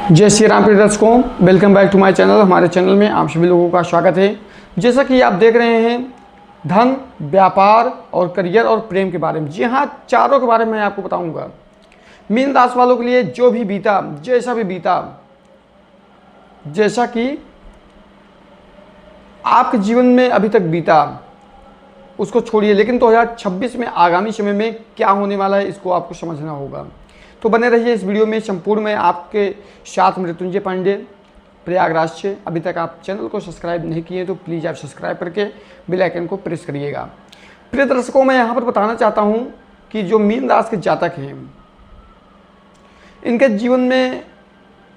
जय श्री राम प्रिय दर्शकों, welcome back to my channel. हमारे चैनल में आप सभी लोगों का स्वागत है। जैसा कि आप देख रहे हैं धन, व्यापार और करियर और प्रेम के बारे में। जी हाँ, चारों के बारे में मैं आपको बताऊंगा। मीन राशि वालों के लिए जो भी बीता, जैसा भी बीता, जैसा कि आपके जीवन में अभी तक बीता उसको छोड़िए, लेकिन 2026 में आगामी समय में क्या होने वाला है इसको आपको समझना होगा। तो बने रहिए इस वीडियो में। संपूर्ण में आपके साथ मृत्युंजय पांडे, प्रयागराज से। अभी तक आप चैनल को सब्सक्राइब नहीं किए तो प्लीज़ आप सब्सक्राइब करके बेल आइकन को प्रेस करिएगा। प्रिय दर्शकों, मैं यहाँ पर बताना चाहता हूँ कि जो मीन राशि के जातक हैं, इनके जीवन में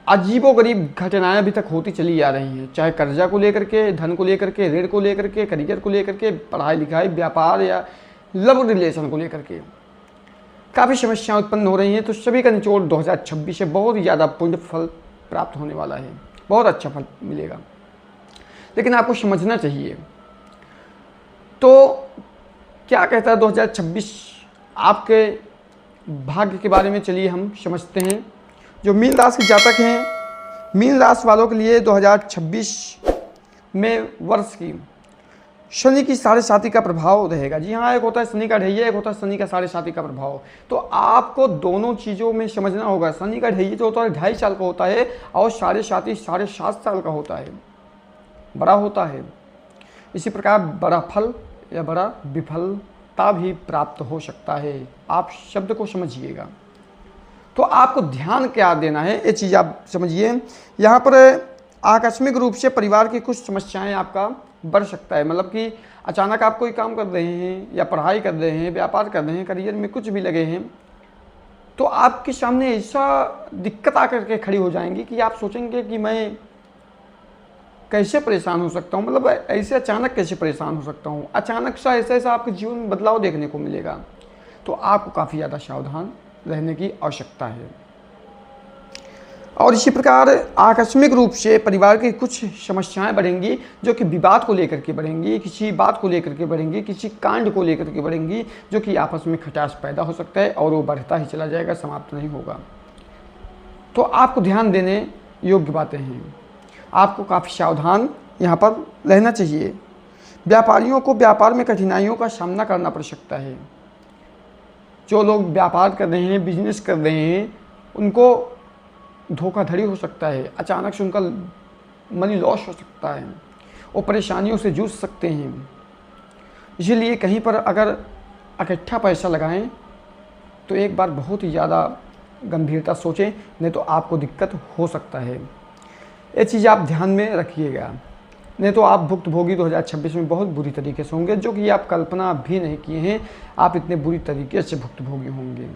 अजीबोगरीब घटनाएं अभी तक होती चली आ रही हैं, चाहे कर्जा को लेकर के, धन को लेकर के, ऋण को लेकर के, करियर को लेकर के, पढ़ाई लिखाई, व्यापार या लव रिलेशन को लेकर के काफ़ी समस्याएं उत्पन्न हो रही हैं। तो सभी का निचोड़ 2026 से बहुत ही ज़्यादा पुण्य फल प्राप्त होने वाला है, बहुत अच्छा फल मिलेगा, लेकिन आपको समझना चाहिए। तो क्या कहता है 2026 आपके भाग्य के बारे में, चलिए हम समझते हैं। जो मीन राशि के जातक हैं, मीन राशि वालों के लिए 2026 में वर्ष की शनि की 7.5 का प्रभाव रहेगा। जी हाँ, एक होता है शनि का ढैया, एक होता है शनि का 7.5 का प्रभाव। तो आपको दोनों चीज़ों में समझना होगा। शनि का ढैया जो होता है 2.5 साल का होता है और 7.5 साल का होता है, बड़ा होता है। इसी प्रकार बड़ा फल या बड़ा विफलता भी प्राप्त हो सकता है। आप शब्द को समझिएगा। तो आपको ध्यान क्या देना है, ये चीज़ आप समझिए। यहाँ पर आकस्मिक रूप से परिवार की कुछ समस्याएं आपका बढ़ सकता है। मतलब कि अचानक आप कोई काम कर रहे हैं या पढ़ाई कर रहे हैं, व्यापार कर रहे हैं, करियर में कुछ भी लगे हैं, तो आपके सामने ऐसा दिक्कत आकर के खड़ी हो जाएंगी कि आप सोचेंगे कि मैं कैसे परेशान हो सकता हूँ। मतलब ऐसे अचानक कैसे परेशान हो सकता हूँ। अचानक सा ऐसा आपके जीवन में बदलाव देखने को मिलेगा। तो आपको काफ़ी ज़्यादा सावधान रहने की आवश्यकता है। और इसी प्रकार आकस्मिक रूप से परिवार की कुछ समस्याएं बढ़ेंगी, जो कि विवाद को लेकर के बढ़ेंगी, किसी बात को लेकर के बढ़ेंगी, किसी कांड को लेकर के बढ़ेंगी, जो कि आपस में खटास पैदा हो सकता है और वो बढ़ता ही चला जाएगा, समाप्त नहीं होगा। तो आपको ध्यान देने योग्य बातें हैं। आपको काफ़ी सावधान यहाँ पर रहना चाहिए। व्यापारियों को व्यापार में कठिनाइयों का सामना करना पड़ सकता है। जो लोग व्यापार कर रहे हैं, बिजनेस कर रहे हैं, उनको धोखाधड़ी हो सकता है, अचानक से उनका मनी लॉस हो सकता है, वो परेशानियों से जूझ सकते हैं। इसीलिए कहीं पर अगर इकट्ठा पैसा लगाएं तो एक बार बहुत ही ज़्यादा गंभीरता सोचें, नहीं तो आपको दिक्कत हो सकता है। ये चीज़ आप ध्यान में रखिएगा, नहीं तो आप भुक्तभोगी 2026 में बहुत बुरी तरीके से होंगे, जो कि आप कल्पना भी नहीं किए हैं। आप इतने बुरी तरीके से भुक्तभोगी होंगे।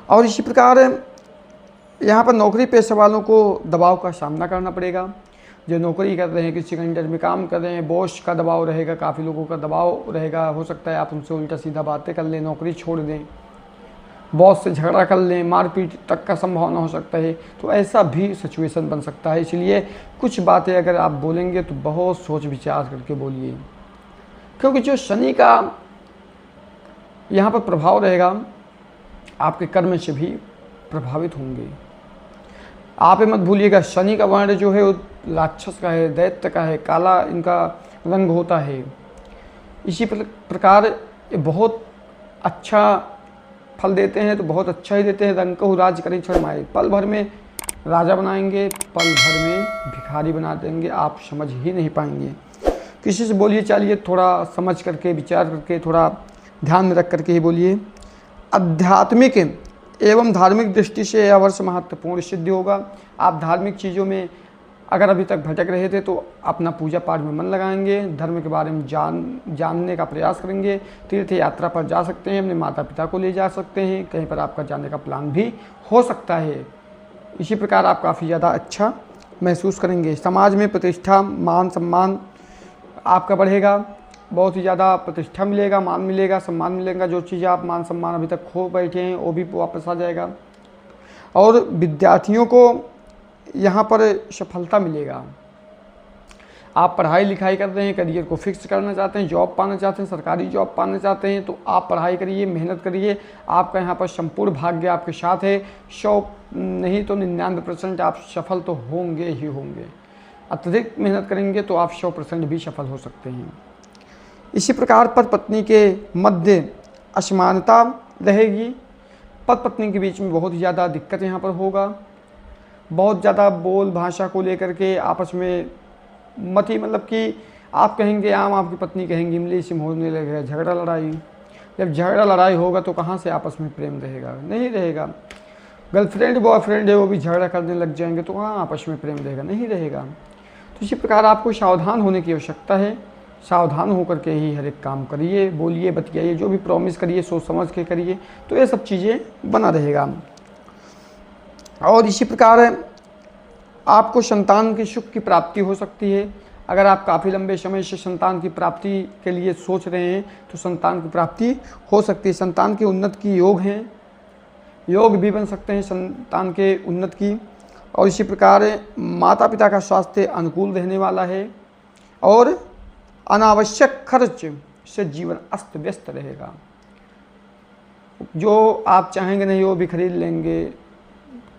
और इसी प्रकार यहाँ पर नौकरी पेशे वालों को दबाव का सामना करना पड़ेगा। जो नौकरी कर रहे हैं, किसी के अंडर में काम कर रहे हैं, बॉस का दबाव रहेगा, काफ़ी लोगों का दबाव रहेगा। हो सकता है आप उनसे उल्टा सीधा बातें कर लें, नौकरी छोड़ दें, बॉस से झगड़ा कर लें, मारपीट तक का संभावना हो सकता है। तो ऐसा भी सिचुएशन बन सकता है। इसलिए कुछ बातें अगर आप बोलेंगे तो बहुत सोच विचार करके बोलिए, क्योंकि जो शनि का यहाँ पर प्रभाव रहेगा, आपके कर्म से भी प्रभावित होंगे। आप ये मत भूलिएगा, शनि का वर्ण जो है वो राक्षस का है, दैत्य का है, काला इनका रंग होता है। इसी प्रकार ये बहुत अच्छा फल देते हैं, तो बहुत अच्छा ही देते हैं। रंग को राज करें छड़माए, पल भर में राजा बनाएंगे, पल भर में भिखारी बना देंगे, आप समझ ही नहीं पाएंगे। किसी से बोलिए चालिए थोड़ा समझ करके, विचार करके, थोड़ा ध्यान में रख करके ही बोलिए। आध्यात्मिक एवं धार्मिक दृष्टि से यह वर्ष महत्वपूर्ण सिद्ध होगा। आप धार्मिक चीज़ों में अगर अभी तक भटक रहे थे तो अपना पूजा पाठ में मन लगाएंगे, धर्म के बारे में जानने का प्रयास करेंगे। तीर्थ यात्रा पर जा सकते हैं, अपने माता पिता को ले जा सकते हैं, कहीं पर आपका जाने का प्लान भी हो सकता है। इसी प्रकार आप काफ़ी ज़्यादा अच्छा महसूस करेंगे। समाज में प्रतिष्ठा, मान सम्मान आपका बढ़ेगा, बहुत ही ज़्यादा प्रतिष्ठा मिलेगा, मान मिलेगा, सम्मान मिलेगा। जो चीज़ आप मान सम्मान अभी तक खो बैठे हैं वो भी वापस आ जाएगा। और विद्यार्थियों को यहाँ पर सफलता मिलेगा। आप पढ़ाई लिखाई कर रहे हैं, करियर को फिक्स करना चाहते हैं, जॉब पाना चाहते हैं, सरकारी जॉब पाना चाहते हैं, तो आप पढ़ाई करिए, मेहनत करिए। आपका यहाँ पर संपूर्ण भाग्य आपके साथ है। 100 नहीं तो 99% आप सफल तो होंगे ही होंगे। अत्यधिक मेहनत करेंगे तो आप 100% भी सफल हो सकते हैं। इसी प्रकार पति पत्नी के मध्य असमानता रहेगी। पति पत्नी के बीच में बहुत ही ज़्यादा दिक्कत यहाँ पर होगा। बहुत ज़्यादा बोल भाषा को लेकर के आपस में मत ही, मतलब कि आप कहेंगे आम, आपकी पत्नी कहेंगी इमली, सिम होने लगेगा झगड़ा लड़ाई। जब झगड़ा लड़ाई होगा तो कहाँ से आपस में प्रेम रहेगा? नहीं रहेगा। गर्लफ्रेंड बॉयफ्रेंड है वो भी झगड़ा करने लग जाएंगे तो कहाँ आपस में प्रेम रहेगा? नहीं रहेगा। तो इसी प्रकार आपको सावधान होने की आवश्यकता है। सावधान होकर के ही हर एक काम करिए, बोलिए, बतियाइए, जो भी प्रॉमिस करिए सोच समझ के करिए, तो ये सब चीज़ें बना रहेगा। और इसी प्रकार आपको संतान के सुख की प्राप्ति हो सकती है। अगर आप काफ़ी लंबे समय से संतान की प्राप्ति के लिए सोच रहे हैं तो संतान की प्राप्ति हो सकती है। संतान के उन्नत की योग हैं, योग भी बन सकते हैं संतान के उन्नत की। और इसी प्रकार माता पिता का स्वास्थ्य अनुकूल रहने वाला है और अनावश्यक खर्च से जीवन अस्त व्यस्त रहेगा। जो आप चाहेंगे नहीं वो भी खरीद लेंगे,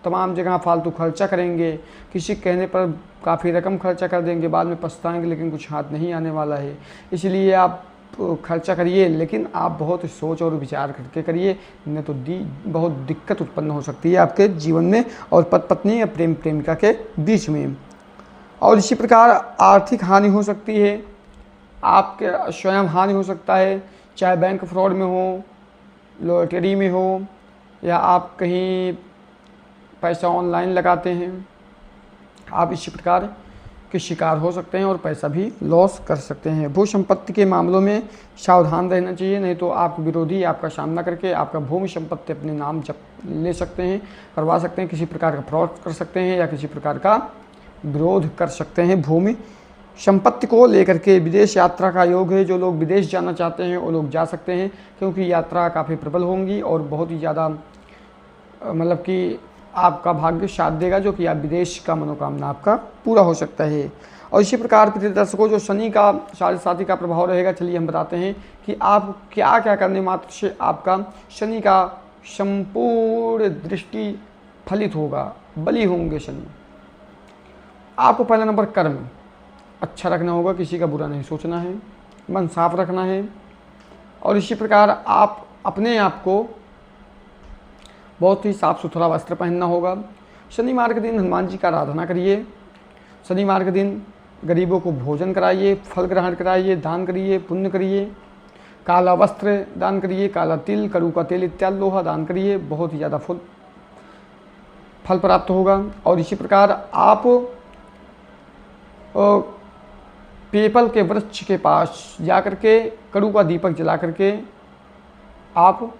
तमाम जगह फालतू खर्चा करेंगे, किसी कहने पर काफ़ी रकम खर्चा कर देंगे, बाद में पछताएंगे लेकिन कुछ हाथ नहीं आने वाला है। इसलिए आप खर्चा करिए लेकिन आप बहुत सोच और विचार करके करिए, नहीं तो बहुत दिक्कत उत्पन्न हो सकती है आपके जीवन में और पति पत्नी या प्रेम प्रेमिका के बीच में। और इसी प्रकार आर्थिक हानि हो सकती है, आपके स्वयं हानि हो सकता है, चाहे बैंक फ्रॉड में हो, लॉटरी में हो, या आप कहीं पैसा ऑनलाइन लगाते हैं, आप इसी प्रकार के शिकार हो सकते हैं और पैसा भी लॉस कर सकते हैं। भू संपत्ति के मामलों में सावधान रहना चाहिए, नहीं तो आप विरोधी आपका सामना करके आपका भूमि संपत्ति अपने नाम ले सकते हैं, करवा सकते हैं, किसी प्रकार का फ्रॉड कर सकते हैं या किसी प्रकार का विरोध कर सकते हैं। भूमि संपत्ति को लेकर के विदेश यात्रा का योग है। जो लोग विदेश जाना चाहते हैं वो लोग जा सकते हैं, क्योंकि यात्रा काफ़ी प्रबल होंगी और बहुत ही ज़्यादा मतलब कि आपका भाग्य साथ देगा, जो कि आप विदेश का मनोकामना आपका पूरा हो सकता है। और इसी प्रकार प्रिय दर्शकों, जो शनि का साढ़े साथी का प्रभाव रहेगा, चलिए हम बताते हैं कि आप क्या क्या करने मात्र से आपका शनि का संपूर्ण दृष्टि फलित होगा, बली होंगे शनि। आपको पहला नंबर कर्म अच्छा रखना होगा, किसी का बुरा नहीं सोचना है, मन साफ रखना है। और इसी प्रकार आप अपने आप को बहुत ही साफ़ सुथरा वस्त्र पहनना होगा। शनिवार के दिन हनुमान जी का आराधना करिए। शनिवार के दिन गरीबों को भोजन कराइए, फल ग्रहण कराइए, दान करिए, पुण्य करिए। काला वस्त्र दान करिए, काला तिल, कड़ू का तेल इत्यादि लोहा दान करिए, बहुत ही ज़्यादा फल प्राप्त होगा। और इसी प्रकार आप पीपल के वृक्ष के पास जाकर के कड़ू का दीपक जला करके आप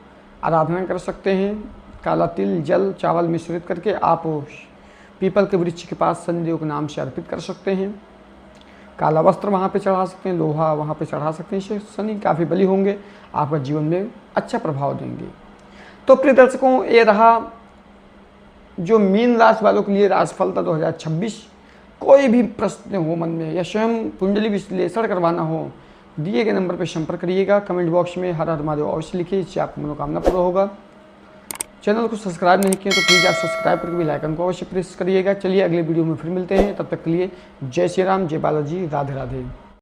आराधना कर सकते हैं। काला तिल, जल, चावल मिश्रित करके आप पीपल के वृक्ष के पास शनिदेव के नाम से अर्पित कर सकते हैं। काला वस्त्र वहाँ पे चढ़ा सकते हैं, लोहा वहाँ पे चढ़ा सकते हैं। इससे शनि काफ़ी बली होंगे, आपका जीवन में अच्छा प्रभाव देंगे। तो प्रिय दर्शकों, ये रहा जो मीन राशि वालों के लिए राशिफल था 2026। कोई भी प्रश्न हो मन में या स्वयं कुंडली विश्लेषण करवाना हो, दिए गए नंबर पर संपर्क करिएगा। कमेंट बॉक्स में हर हर महादेव अवश्य लिखिए, इससे आपकी मनोकामना पूरा होगा। चैनल को सब्सक्राइब नहीं किया तो प्लीज़ आप सब्सक्राइब करके बेल आइकन को अवश्य प्रेस करिएगा। चलिए अगले वीडियो में फिर मिलते हैं, तब तक के लिए जय श्री राम, जय बालाजी, राधे राधे।